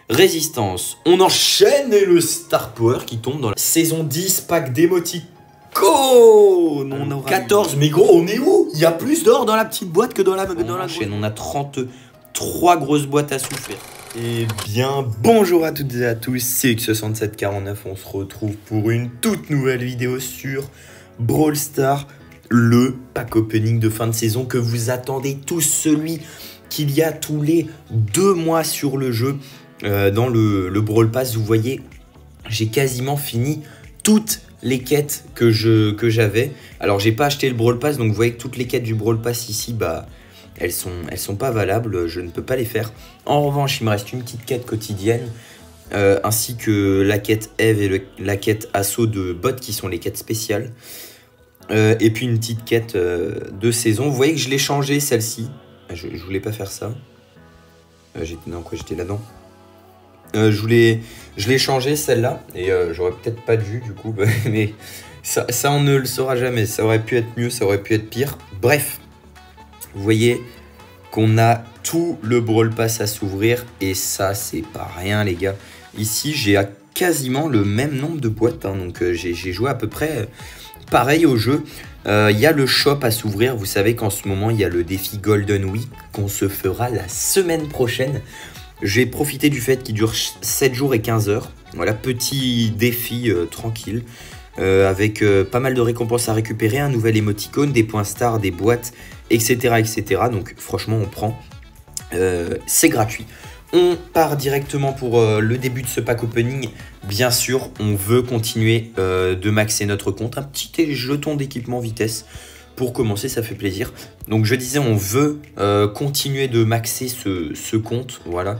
Résistance. On enchaîne et le Star Power qui tombe dans la saison 10, pack d'émoticônes. On aura 14, mais gros, on est où? Il y a plus d'or dans la petite boîte que dans la chaîne. On a 33 grosses boîtes à souffrir. Eh bien, bonjour à toutes et à tous, c'est X6749. On se retrouve pour une toute nouvelle vidéo sur Brawl Stars, le pack opening de fin de saison que vous attendez tous, celui qu'il y a tous les 2 mois sur le jeu. Dans le Brawl Pass, vous voyez, j'ai quasiment fini toutes les quêtes que j'avais. Alors, j'ai pas acheté le Brawl Pass, donc vous voyez que toutes les quêtes du Brawl Pass ici, bah, elles sont pas valables, je ne peux pas les faire. En revanche, il me reste une petite quête quotidienne, ainsi que la quête Eve et la quête Assaut de Bot, qui sont les quêtes spéciales. Et puis une petite quête de saison. Vous voyez que je l'ai changé, celle-ci. Je voulais pas faire ça. J'étais là-dedans. Je l'ai changé celle-là et j'aurais peut-être pas dû du coup, mais ça on ne le saura jamais. Ça aurait pu être mieux, ça aurait pu être pire. Bref, vous voyez qu'on a tout le Brawl Pass à s'ouvrir et ça c'est pas rien les gars. Ici j'ai quasiment le même nombre de boîtes, hein, donc j'ai joué à peu près pareil au jeu. Il y a le shop à s'ouvrir. Vous savez qu'en ce moment il y a le défi Golden Week qu'on se fera la semaine prochaine. J'ai profité du fait qu'il dure 7 jours et 15 heures. Voilà, petit défi tranquille. Avec pas mal de récompenses à récupérer. Un nouvel émoticône, des points stars, des boîtes, etc. etc. Donc franchement, on prend. C'est gratuit. On part directement pour le début de ce pack opening. Bien sûr, on veut continuer de maxer notre compte. Un petit jeton d'équipement vitesse. Pour commencer, ça fait plaisir. Donc je disais, on veut continuer de maxer ce compte, voilà.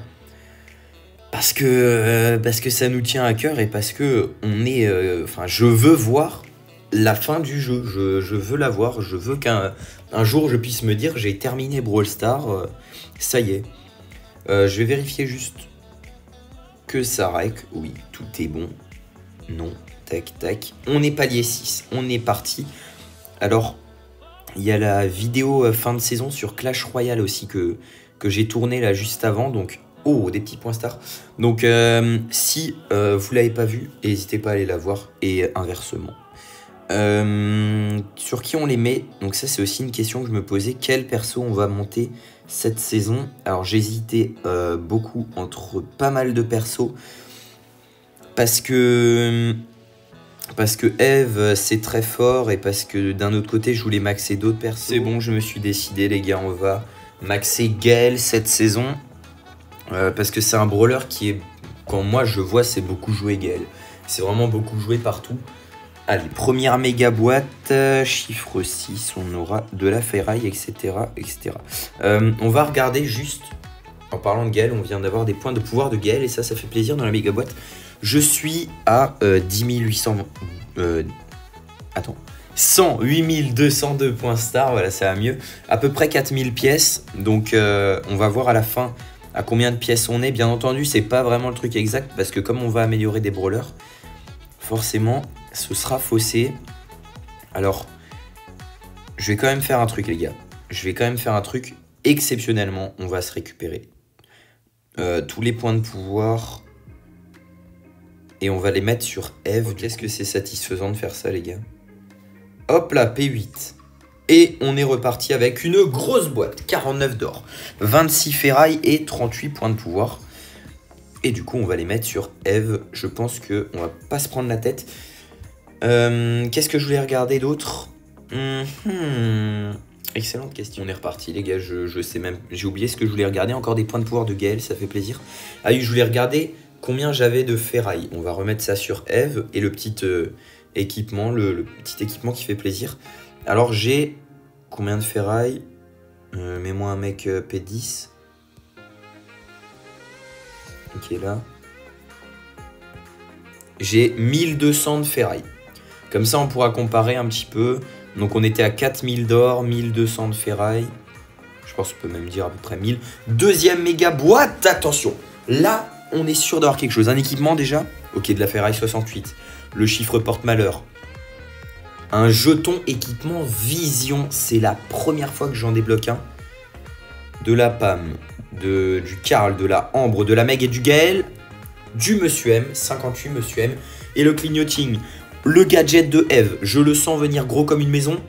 Parce que ça nous tient à cœur et parce que on est, je veux voir la fin du jeu. Je veux la voir. Je veux qu'un jour je puisse me dire j'ai terminé Brawl Stars, ça y est. Je vais vérifier juste que ça rec. Oui, tout est bon. Non, tac, tac. On est palier 6. On est parti. Alors, il y a la vidéo fin de saison sur Clash Royale aussi que j'ai tourné là juste avant. Donc, oh, des petits points stars. Donc, si vous ne l'avez pas vu, n'hésitez pas à aller la voir. Et inversement. Sur qui on les met? Donc ça, c'est aussi une question que je me posais. Quel perso on va monter cette saison? Alors, j'hésitais beaucoup entre pas mal de persos. Parce que Eve c'est très fort et parce que d'un autre côté je voulais maxer d'autres persos. C'est bon, je me suis décidé les gars, on va maxer Gale cette saison parce que c'est un brawler qui est, quand moi je vois, c'est beaucoup joué Gale. C'est vraiment beaucoup joué partout. Allez, première méga boîte, chiffre 6, on aura de la ferraille, etc. etc. On va regarder juste, en parlant de Gale, on vient d'avoir des points de pouvoir de Gale et ça fait plaisir dans la méga boîte. Je suis à 108 202 points star, voilà, ça va mieux. À peu près 4000 pièces, donc on va voir à la fin à combien de pièces on est. Bien entendu, c'est pas vraiment le truc exact, parce que comme on va améliorer des brawlers, forcément, ce sera faussé. Alors, je vais quand même faire un truc, les gars. Je vais quand même faire un truc. Exceptionnellement, on va se récupérer tous les points de pouvoir... Et on va les mettre sur Eve. Qu'est-ce que c'est satisfaisant de faire ça, les gars. Hop là, P8. Et on est reparti avec une grosse boîte. 49 d'or, 26 ferraille et 38 points de pouvoir. Et du coup, on va les mettre sur Eve. Je pense qu'on va pas se prendre la tête. Qu'est-ce que je voulais regarder d'autre? Excellente question. On est reparti, les gars. Je sais même. J'ai oublié ce que je voulais regarder. Encore des points de pouvoir de Gale, ça fait plaisir. Ah oui, je voulais regarder... combien j'avais de ferraille. On va remettre ça sur Eve et le petit équipement, le petit équipement qui fait plaisir. Alors j'ai combien de ferraille? Mets-moi un mec P10. Ok, là. J'ai 1200 de ferraille. Comme ça, on pourra comparer un petit peu. Donc on était à 4000 d'or, 1200 de ferraille. Je pense qu'on peut même dire à peu près 1000. Deuxième méga boîte, attention. Là, on est sûr d'avoir quelque chose. Un équipement déjà. Ok, de la ferraille 68. Le chiffre porte-malheur. Un jeton équipement vision. C'est la première fois que j'en débloque un. De la PAM. du Karl, de la Ambre, de la Meg et du Gaël, du Monsieur M, 58 Monsieur M, et le clignoting. Le gadget de Eve, je le sens venir gros comme une maison.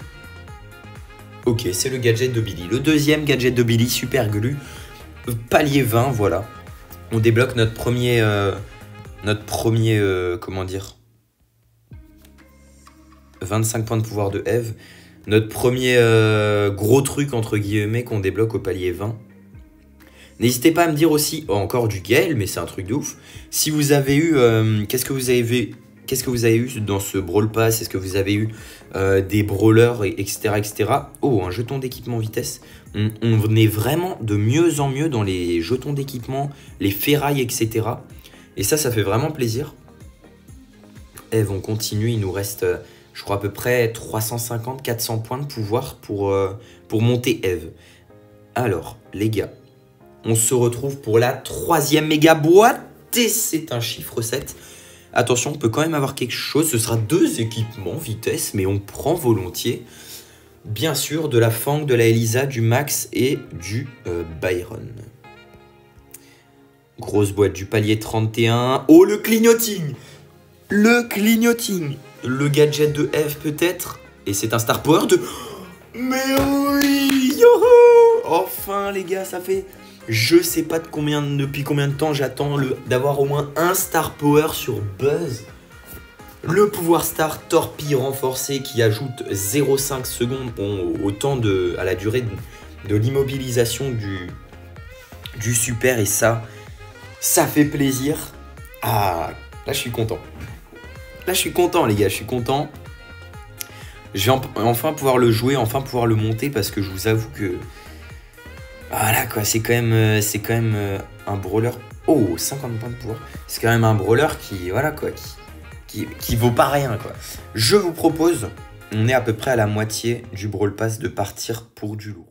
Ok, c'est le gadget de Billy. Le deuxième gadget de Billy, super glu. Palier 20, voilà. On débloque notre premier comment dire, 25 points de pouvoir de Eve. Notre premier gros truc, entre guillemets, qu'on débloque au palier 20. N'hésitez pas à me dire aussi, encore du Gale, mais c'est un truc de ouf. Si vous avez eu, qu'est-ce que vous avez eu dans ce Brawl Pass? Est-ce que vous avez eu des brawlers, etc., etc. Oh, un jeton d'équipement vitesse. On est vraiment de mieux en mieux dans les jetons d'équipement, les ferrailles, etc. Et ça fait vraiment plaisir. Eve, on continue, il nous reste, je crois, à peu près 350-400 points de pouvoir pour monter Eve. Alors, les gars, on se retrouve pour la 3e méga boîte et c'est un chiffre 7. Attention, on peut quand même avoir quelque chose. Ce sera 2 équipements vitesse, mais on prend volontiers. Bien sûr, de la Fang, de la Elisa, du Max et du Byron. Grosse boîte du palier 31. Oh, le clignoting! Le clignoting! Le gadget de Eve peut-être. Et c'est un Star Power de... Mais oui! Yoho! Enfin, les gars, ça fait... Je sais pas depuis combien de temps j'attends d'avoir au moins un Star Power sur Buzz. Le pouvoir Star Torpille renforcé qui ajoute 0,5 secondes au temps à la durée de l'immobilisation du super. Et ça fait plaisir. Ah, là je suis content. Là je suis content les gars, je suis content. Je vais enfin pouvoir le jouer, enfin pouvoir le monter parce que je vous avoue que... Voilà quoi, c'est quand même un brawler. Oh, 50 points de pouvoir. C'est quand même un brawler qui, voilà quoi, qui vaut pas rien quoi. Je vous propose, on est à peu près à la moitié du Brawl Pass, de partir pour du lourd.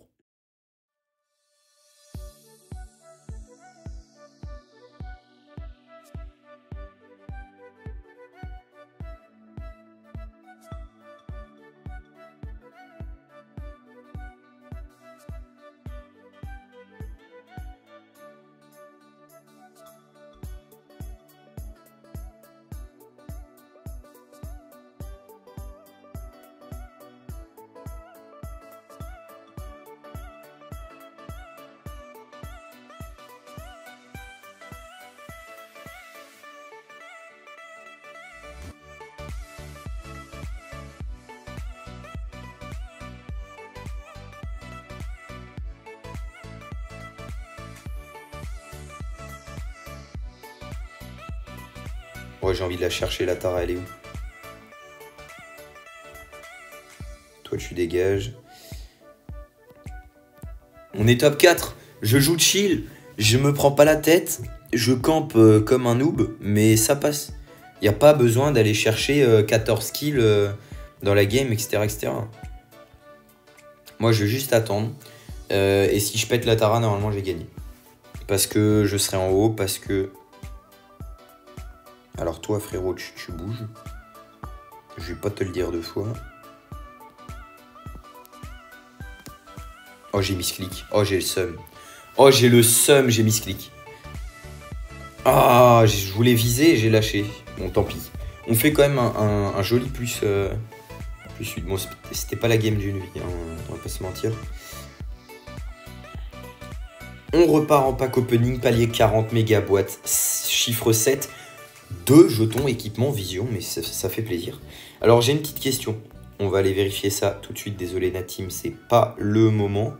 Ouais, j'ai envie de la chercher, la Tara, elle est où? Toi, tu dégages. On est top 4. Je joue chill. Je me prends pas la tête. Je campe comme un noob, mais ça passe. Il n'y a pas besoin d'aller chercher 14 kills dans la game, etc., etc. Moi, je vais juste attendre. Et si je pète la Tara, normalement, j'ai gagné. Parce que je serai en haut, parce que... Alors toi frérot, tu bouges. Je vais pas te le dire 2 fois. Oh, j'ai misclick. Oh, j'ai le seum. Oh, j'ai le seum, j'ai misclick. Ah, je voulais viser et j'ai lâché. Bon, tant pis. On fait quand même un joli plus 8. Bon, c'était pas la game d'une vie, hein, on va pas se mentir. On repart en pack opening, palier 40, méga boîte, chiffre 7. 2 jetons équipement vision, mais ça fait plaisir. Alors j'ai une petite question, on va aller vérifier ça tout de suite. Désolé Natim, c'est pas le moment.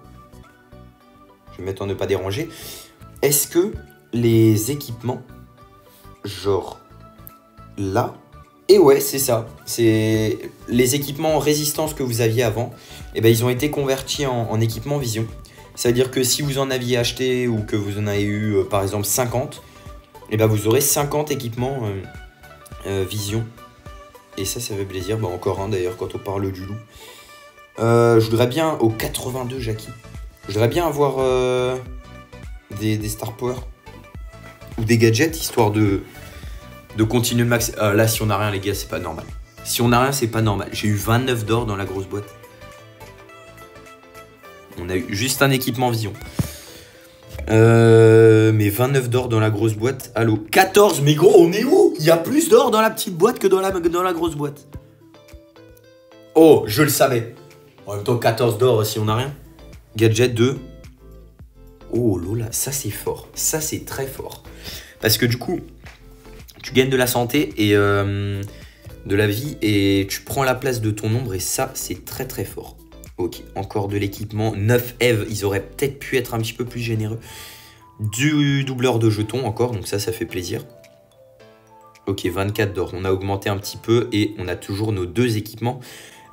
Je vais mettre en ne pas déranger. Est-ce que les équipements, genre là, et ouais c'est ça, c'est les équipements en résistance que vous aviez avant, et ben ils ont été convertis en équipement vision. Ça veut dire que si vous en aviez acheté ou que vous en avez eu par exemple 50, et ben vous aurez 50 équipements vision. Et ça fait plaisir. Bah, encore un d'ailleurs quand on parle du loup. Je voudrais bien, au 82 Jackie, je voudrais bien avoir des Star Power ou des gadgets, histoire de continuer le max. Là si on a rien les gars, c'est pas normal. Si on a rien, c'est pas normal. J'ai eu 29 d'or dans la grosse boîte. On a eu juste un équipement vision. Mais 29 d'or dans la grosse boîte. Allô, 14, mais gros, on est où? Il y a plus d'or dans la petite boîte que dans la grosse boîte. Oh, je le savais. En même temps, 14 d'or si on n'a rien. Gadget 2. Oh là, ça c'est fort. Ça c'est très fort. Parce que du coup, tu gagnes de la santé et de la vie et tu prends la place de ton ombre et ça c'est très très fort. Ok, encore de l'équipement. 9 Eve, ils auraient peut-être pu être un petit peu plus généreux. Du doubleur de jetons encore, donc ça fait plaisir. Ok, 24 d'or, on a augmenté un petit peu et on a toujours nos 2 équipements.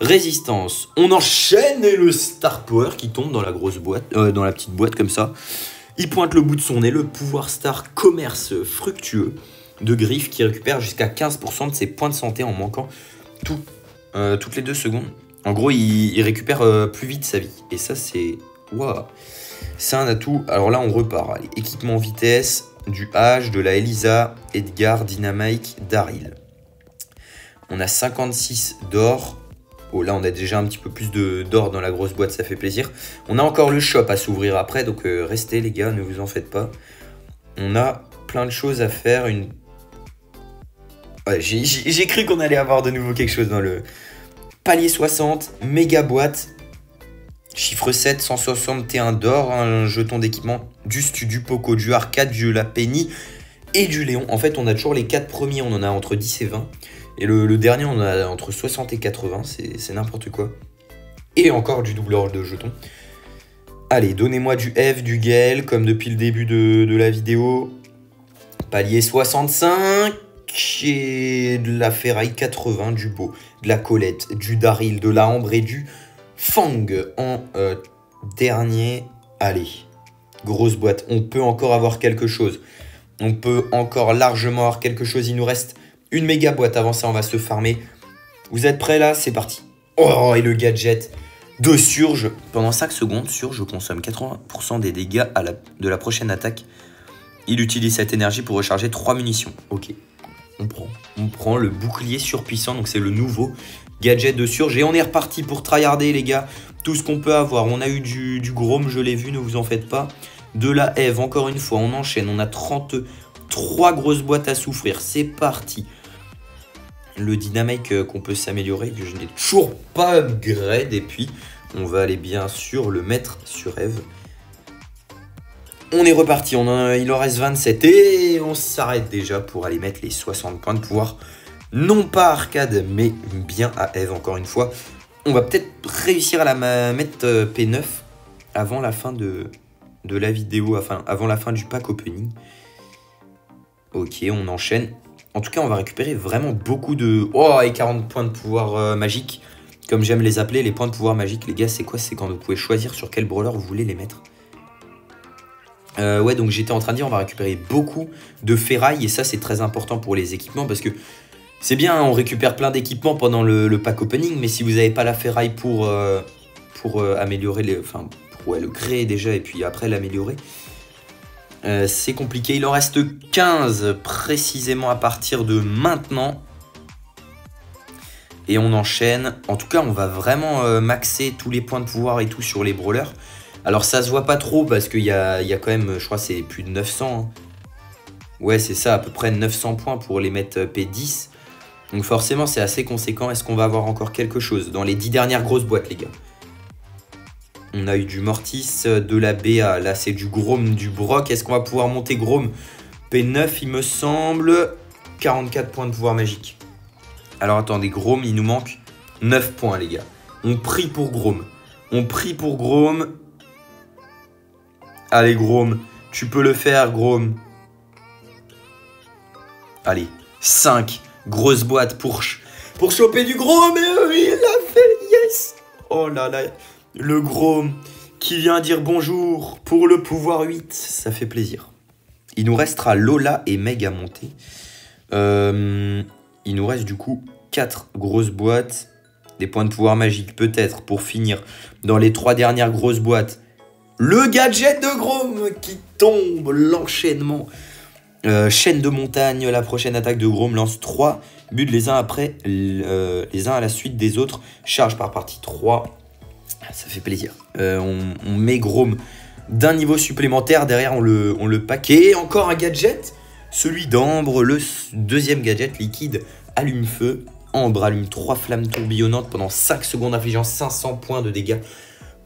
Résistance, on enchaîne et le Star Power qui tombe dans la grosse boîte, dans la petite boîte comme ça. Il pointe le bout de son nez, le pouvoir Star commerce fructueux de Griff qui récupère jusqu'à 15% de ses points de santé en manquant toutes les 2 secondes. En gros, il récupère plus vite sa vie. Et ça, c'est... Waouh. C'est un atout. Alors là, on repart. Allez, équipement vitesse, du H, de la Elisa, Edgar, Dynamite, Daryl. On a 56 d'or. Oh, là, on a déjà un petit peu plus d'or dans la grosse boîte, ça fait plaisir. On a encore le shop à s'ouvrir après, donc restez les gars, ne vous en faites pas. On a plein de choses à faire. Ouais, j'ai cru qu'on allait avoir de nouveau quelque chose dans le... Palier 60, méga boîte, chiffre 7, 161 d'or, un jeton d'équipement, du Stu, du Poco, du Arcade, du La Penny et du Léon. En fait, on a toujours les 4 premiers, on en a entre 10 et 20. Et le dernier, on en a entre 60 et 80, c'est n'importe quoi. Et encore du doubleur de jetons. Allez, donnez-moi du F, du Gaël, comme depuis le début de la vidéo. Palier 65... et de la ferraille 80, du Beau, de la Colette, du Daryl, de la Ambre et du Fang en dernier. Allez, grosse boîte, on peut encore avoir quelque chose. On peut encore largement avoir quelque chose. Il nous reste une méga boîte. Avant ça, on va se farmer. Vous êtes prêts là? C'est parti. Oh, et le gadget de Surge. Pendant 5 secondes, Surge consomme 80% des dégâts de la prochaine attaque. Il utilise cette énergie pour recharger 3 munitions. Ok. On prend le bouclier surpuissant, donc c'est le nouveau gadget de Surge. Et on est reparti pour tryharder les gars, tout ce qu'on peut avoir. On a eu du Grom, je l'ai vu, ne vous en faites pas. De la Eve, encore une fois, on enchaîne. On a 33 grosses boîtes à souffrir, c'est parti. Le Dynamite qu'on peut s'améliorer, que je n'ai toujours pas upgrade. Et puis, on va aller bien sûr le mettre sur Eve. On est reparti, il en reste 27 et on s'arrête déjà pour aller mettre les 60 points de pouvoir. Non pas arcade, mais bien à Eve encore une fois. On va peut-être réussir à la mettre P9 avant la fin de la vidéo, enfin avant la fin du pack opening. Ok, on enchaîne. En tout cas, on va récupérer vraiment beaucoup de... Oh, et 40 points de pouvoir magique. Comme j'aime les appeler, les points de pouvoir magique, les gars, c'est quoi? C'est quand vous pouvez choisir sur quel brawler vous voulez les mettre. Ouais, donc j'étais en train de dire on va récupérer beaucoup de ferraille et ça c'est très important pour les équipements parce que c'est bien, on récupère plein d'équipements pendant le pack opening, mais si vous n'avez pas la ferraille pour améliorer enfin pour le créer déjà et puis après l'améliorer, c'est compliqué. Il en reste 15 précisément à partir de maintenant et on enchaîne. En tout cas, on va vraiment maxer tous les points de pouvoir et tout sur les brawlers. Alors ça se voit pas trop parce qu'il y a quand même, je crois c'est plus de 900. Hein. Ouais, c'est ça, à peu près 900 points pour les mettre P10. Donc forcément c'est assez conséquent. Est-ce qu'on va avoir encore quelque chose dans les 10 dernières grosses boîtes les gars? On a eu du Mortis, de la BA, là c'est du Grom, du Brock. Est-ce qu'on va pouvoir monter Grom? P9 il me semble. 44 points de pouvoir magique. Alors attendez, Grom il nous manque 9 points les gars. On prie pour Grom. On prie pour Grom. Allez, Grom, tu peux le faire, Grom. Allez, 5 grosses boîtes pour choper du Grom. Et oui, il l'a fait, yes. Oh là là, le Grom qui vient dire bonjour pour le pouvoir 8. Ça fait plaisir. Il nous restera Lola et Meg à monter. Il nous reste du coup 4 grosses boîtes. Des points de pouvoir magique peut-être pour finir dans les 3 dernières grosses boîtes. Le gadget de Grom qui tombe, l'enchaînement. Chaîne de montagne, la prochaine attaque de Grom lance 3 buts les uns après, les uns à la suite des autres. Charge par partie 3. Ça fait plaisir. On met Grom d'un niveau supplémentaire. Derrière, on le pack. Et encore un gadget, celui d'Ambre, le deuxième gadget liquide allume-feu. Ambre allume 3 flammes tourbillonnantes pendant 5 secondes, infligeant 500 points de dégâts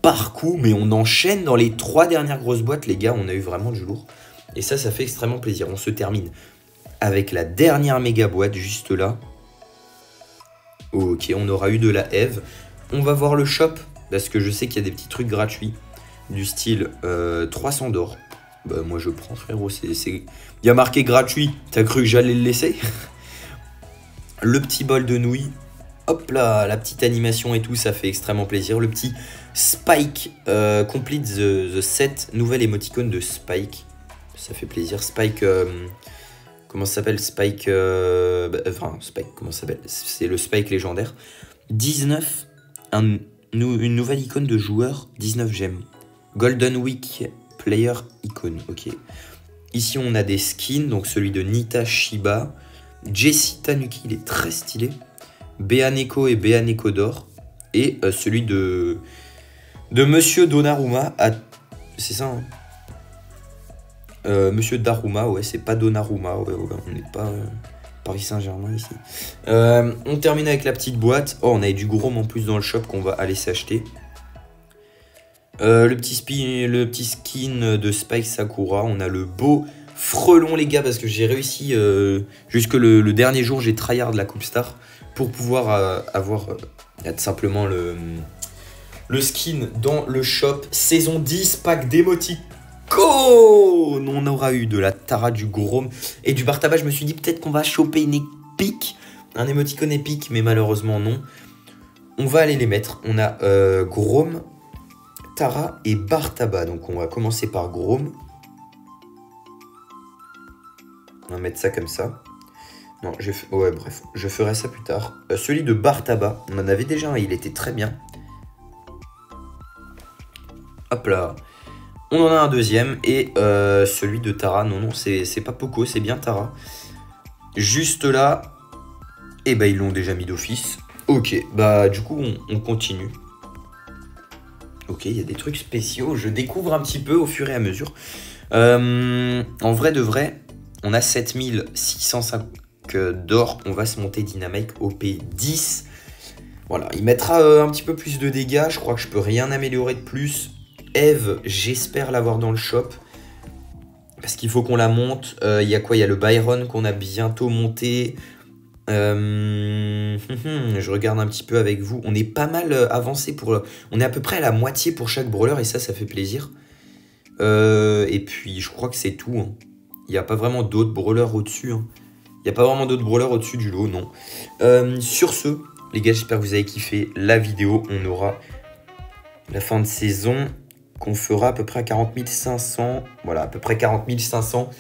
par coup. Mais on enchaîne dans les 3 dernières grosses boîtes, les gars. On a eu vraiment du lourd. Et ça fait extrêmement plaisir. On se termine avec la dernière méga boîte, juste là. Ok, on aura eu de la Eve. On va voir le shop, parce que je sais qu'il y a des petits trucs gratuits. Du style 300 d'or. Bah moi je prends, frérot. Il y a marqué gratuit. T'as cru que j'allais le laisser? Le petit bol de nouilles. Hop là, la petite animation et tout, ça fait extrêmement plaisir. Le petit Spike complete the set. Nouvelle émoticône de Spike. Ça fait plaisir. Spike... comment ça s'appelle? Spike... enfin, Spike, comment ça s'appelle? C'est le Spike légendaire. 19. Une nouvelle icône de joueur. 19 gemmes. Golden Week Player Icon. Ok. Ici, on a des skins. Donc, celui de Nita Shiba. Jessie Tanuki, il est très stylé. Beaneko et Beaneko d'or. Et celui de Monsieur Donnarumma. C'est ça, hein. Monsieur Daruma, ouais, c'est pas Donnarumma. Ouais, on n'est pas Paris Saint-Germain ici. On termine avec la petite boîte. Oh, on a du gros en plus dans le shop qu'on va aller s'acheter. Le petit skin de Spike Sakura. On a le beau frelon, les gars, parce que j'ai réussi jusque le dernier jour, j'ai tryhard la Coupe Star pour pouvoir avoir tout simplement le skin dans le shop. Saison 10, pack d'émoticônes. On aura eu de la Tara, du Grom et du Bartaba. Je me suis dit peut-être qu'on va choper une épique, un émoticône épique, mais malheureusement non. On va aller les mettre. On a Grom, Tara et Bartaba. Donc on va commencer par Grom. On va mettre ça comme ça. Non, ouais, bref, je ferai ça plus tard. Celui de Bartaba, on en avait déjà un, il était très bien. Hop là. On en a un deuxième. Et celui de Tara, non, c'est pas Poco, c'est bien Tara. Juste là, et bah ils l'ont déjà mis d'office. Ok, bah du coup on continue. Ok, il y a des trucs spéciaux, je découvre un petit peu au fur et à mesure. En vrai de vrai, on a 7605 d'or, on va se monter Dynamite OP 10. Voilà, il mettra un petit peu plus de dégâts, je crois que je peux rien améliorer de plus. Eve, j'espère l'avoir dans le shop. Parce qu'il faut qu'on la monte. Il y a quoi? Il y a le Byron qu'on a bientôt monté. Je regarde un petit peu avec vous. On est pas mal avancé pour... On est à peu près à la moitié pour chaque brawler et ça fait plaisir. Et puis, je crois que c'est tout. Hein. Il n'y a pas vraiment d'autres brawlers au-dessus. Hein. Il n'y a pas vraiment d'autres brawlers au-dessus du lot, non. Sur ce, les gars, j'espère que vous avez kiffé la vidéo. On aura la fin de saison qu'on fera à peu près à 40 500. Voilà, à peu près 40 500.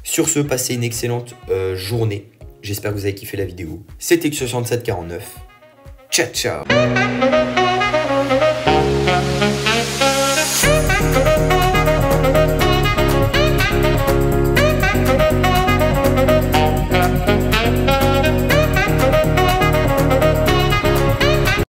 Sur ce, passez une excellente journée. J'espère que vous avez kiffé la vidéo. C'était X6749. Ciao, ciao.